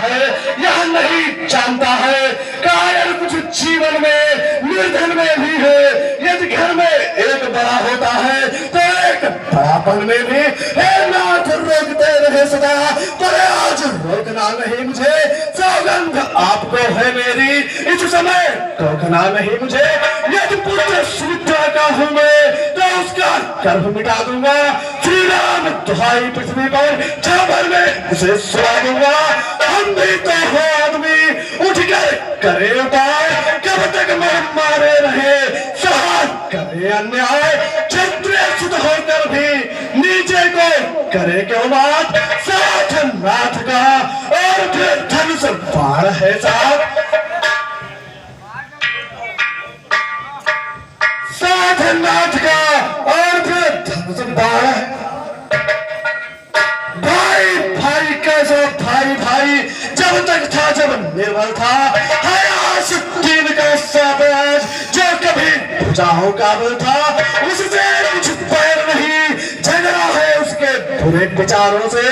है यह नहीं जानता है कायर कुछ जीवन में निर्धन में भी है। यदि घर में एक बड़ा होता है तो एक बड़ापन में भी हे नाथ रोकते रहे सदा, पर आज रोकना नहीं मुझे, सौगंध आपको है मेरी, इस समय रोकना नहीं मुझे। यदि पुत्र सुमित्रा का हूँ मैं तो उसका गर्भ मिटा दूंगा, श्री राम दुहाई पृथ्वी पर छापर में उसे सुला दूंगा। हम भी तो हो आदमी, उठकर करे उपाय, कब तक मर मारे रहे सहाय करे अन्याय। क्षत्रिय सुध होकर भी नीचे को करे क्यों बात, साथ नाथ का और फिर धनुष बाण है साथ, साथ नाथ का और फिर धनुष बाण है। भाई भाई कैसे भाई भाई जब तक था, जब निर्बल था, है आस दीन का साबाज जो कभी भुजाओं काबिल था, उससे कुछ पैर नहीं, झगड़ा है उसके बुरे विचारों से,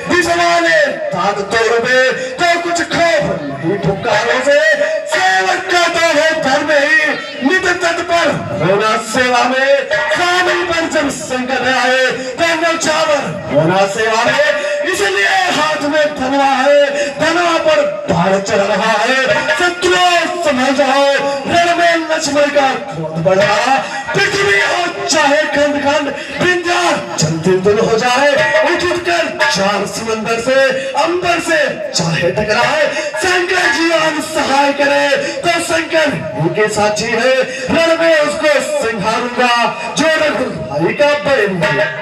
विषवाले दांत तोड़े तो कुछ खौफ नहीं फुकारों से। सेवक का तो है धर्म ही नित तत्पर होना सेवा में, स्वामी पर जब संकट आए तो नौछावर होना सेवा में। इसलिए हाथ में धनवा है, धनवा पर बाढ़ चल रहा है, शत्रुओं समझ जाओ रण में लक्ष्मण का क्रोध बढ़ रहा। पृथ्वी हो चाहे खंड खंड, विंध्याचल जल्दी दूर हो जाए, उठ उठकर चार समंदर से अंबर से चाहे टकराए, शंकर जी आन सहाय करे तो शंकर उनके साक्षी है, रण में उसको संहारूंगा जो रघुराई का बन है।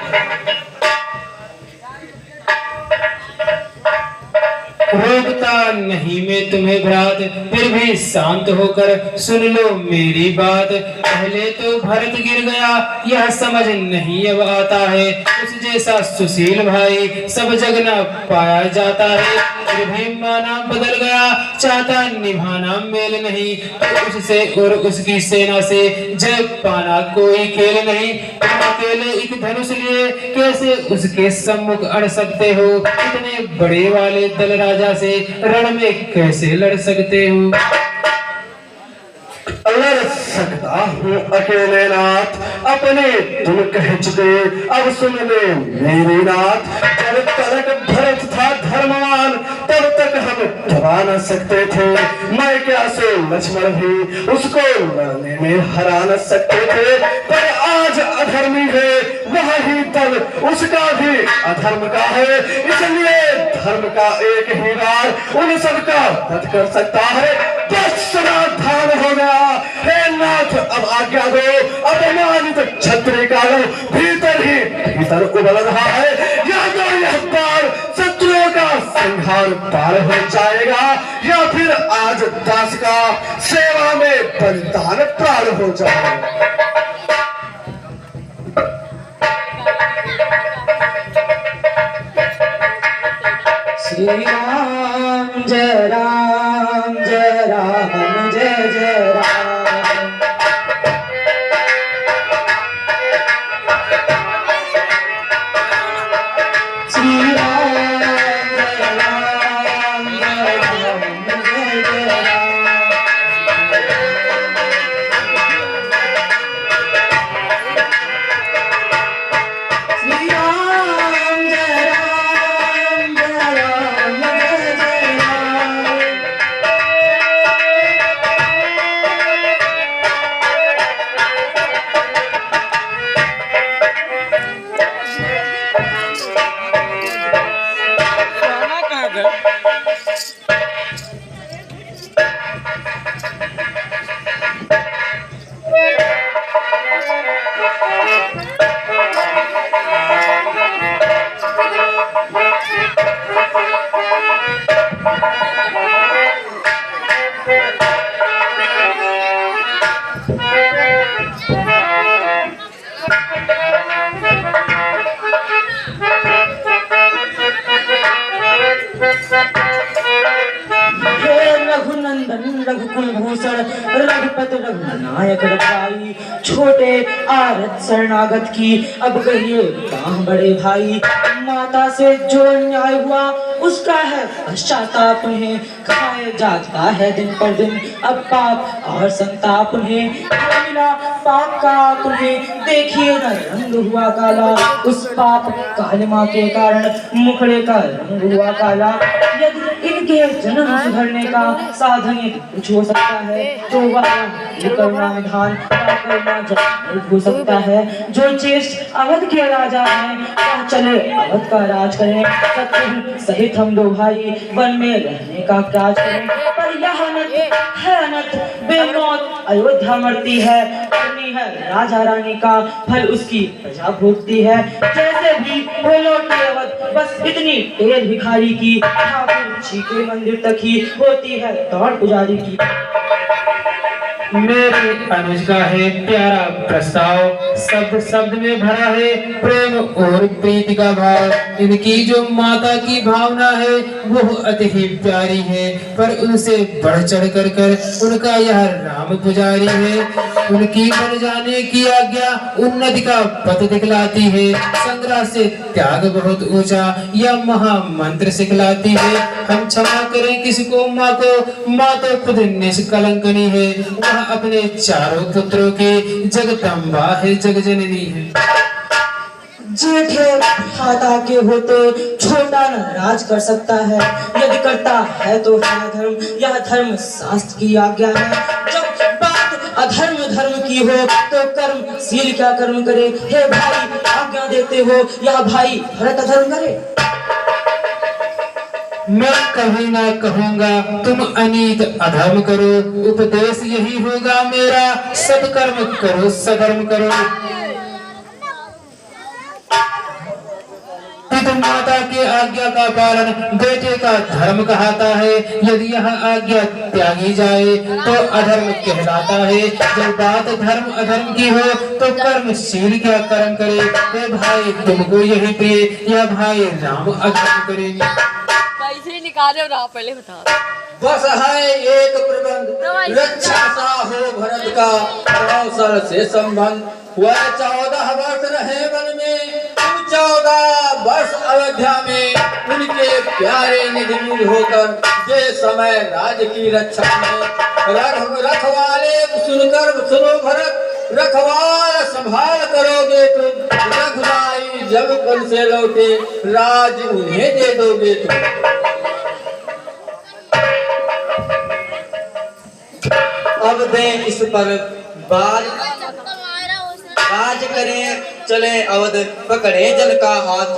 रोकता नहीं मैं तुम्हें भ्रात, फिर भी शांत होकर सुन लो मेरी बात। पहले तो भरत गिर गया यह समझ नहीं अब आता है, उस जैसा सुशील भाई सब जग न पाया जाता है। फिर भी माना बदल गया चाहता निभाना मेल नहीं, तो उससे और उसकी सेना से जय पाना कोई खेल नहीं। तुम अकेले एक धनुष लिए कैसे उसके सम्मुख अड़ सकते हो, इतने बड़े वाले दल राजा से रण में कैसे लड़ सकते हो। लड़ सकता हूँ अकेले नाथ, अपने तुम कह चुके अब सुन ले मेरी नाथ। जब तक भरत था धर्मवान तब तक हम दबा न सकते थे, मैं क्या से लक्ष्मण भी उसको लड़ने में हरा न सकते थे। पर आज अधर्मी है वह ही दल उसका भी अधर्म का है, इसलिए धर्म का एक ही बार उन सबका वध कर सकता है। बस समाधान हो गया हे नाथ, अब आज्ञा दो, अपमानित क्षत्रिय का भीतर ही भीतर उबल रहा है। या तो यह पार शत्रुओं का संहार पार हो जाएगा, या फिर आज दास का सेवा में बलिदान प्राण हो जाएगा। श्री राम जय राम जय राम जय जय राम। श्री राम जय राम जय राम जय जय राम। श्री राम जय राम जय राम जय जय राम। रघुनंदन रघुकुल भूषण रघुपति रघुनायक रघुराई, छोटे आरत शरणागत की अब कहिए कहाँ बड़े भाई। माता से जो अन्याय हुआ उसका है पश्चाताप उन्हें, खाए जाता है दिन पर दिन अब पाप और संताप उन्हें। मिला पाप का उन्हें देखिए न रंग हुआ काला, उस पाप कालिमा के कारण मुखड़े का रंग हुआ काला। यदि इनके जन्म सुधरने का साधन यदि कुछ हो सकता है तो वह करुणा विधान का करुणा जब हो सकता है। जो ज्येष्ठ अवध के राजा हैं वह चले अवध का राज करें, शत्रु सहित हम दो भाई वन में रहने का त्याग करें। पर यह अनर्थ है अनर्थ, बेमौत अयोध्या मरती है, करनी है राजा रानी का फल उसकी प्रजा भोगती है। जैसे भी वो लौटी अवध बस इतनी ढेर भिखारी की, ठाकुर जी के मंदिर तक ही होती है दौड़ पुजारी की। मेरे अनुज का है प्यारा प्रस्ताव, शब्द शब्द में भरा है प्रेम और प्रीति का भाव। इनकी जो माता की भावना है वो अति ही प्यारी है, पर उनसे बढ़ चढ़ कर उनका यह राम पुजारी है। उनकी बन जाने की आज्ञा उन्नति का पथ दिखलाती है, संग्रह से त्याग बहुत ऊंचा यह महामंत्र सिखलाती है। हम क्षमा करें किसको माँ को, माँ तो खुद निष्कलंकनी है, वह अपने चारों पुत्रों की जगदम्बा है, जगजननी है। जेठे खाता के होते छोटा न राज कर सकता है, यदि करता है तो है धर्म, यह धर्म शास्त्र की आज्ञा है। जब बात अधर्म धर्म की हो तो कर्म शील क्या कर्म करे। हे भाई आज्ञा देते हो यह भाई भरत अधर्म करे। मैं कभी ना कहूँगा तुम अनीत अधर्म करो, उपदेश यही होगा मेरा, सत्कर्म करो सधर्म करो। पिता माता के आज्ञा का पालन बेटे का धर्म कहता है, यदि यह आज्ञा त्यागी जाए तो अधर्म कहलाता है। जब बात धर्म अधर्म की हो तो कर्मशील क्या कर्म करे। हे भाई तुमको यही प्रिय, यह भाई राम अधर्म करेंगे। कैसे निकाले और आप पहले बता। बस है एक प्रबंध, रक्षा सा हो भरत का कौशल से संबंध। वह 14 वर्ष रहे वन में, 14 वर्ष अयोध्या में, उनके प्यारे निधि होकर जे समय राज की रक्षा में। रखवाले सुनो भरत, रखवाल संभाल करोगे तुम, रघुराई जब कल से लौटे राज उन्हें दे दोगे तुम। अब दें इस पर बाज, राज करें चले अवध, पकड़े जल का हाथ।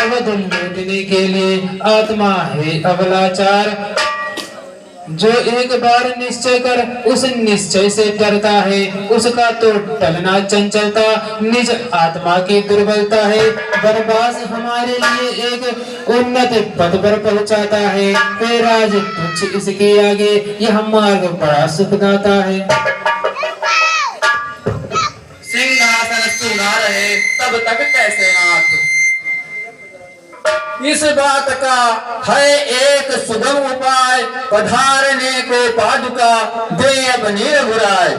अवध लूटने के लिए आत्मा है अबलाचार, जो एक बार निश्चय कर उस निश्चय से डरता है, उसका तो टलना चंचलता निज आत्मा की दुर्बलता है। बरबास हमारे लिए एक उन्नत पद पर पहुंचाता है, हे राज तुच्छ इसके आगे यह मार्ग बड़ा सुखदाता है। सिंहासन सुना रहे तब तक कैसे नाथ, इस बात का है एक सुगम उपाय, पधारने को पादुका दे अपनी रघुराय।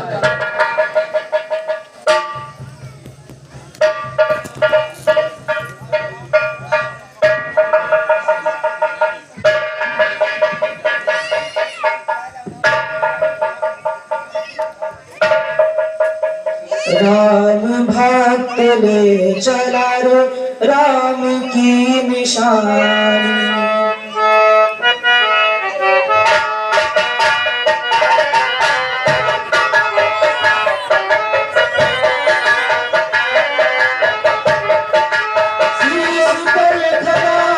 राम भक्त ले चला रो राम की निशानी,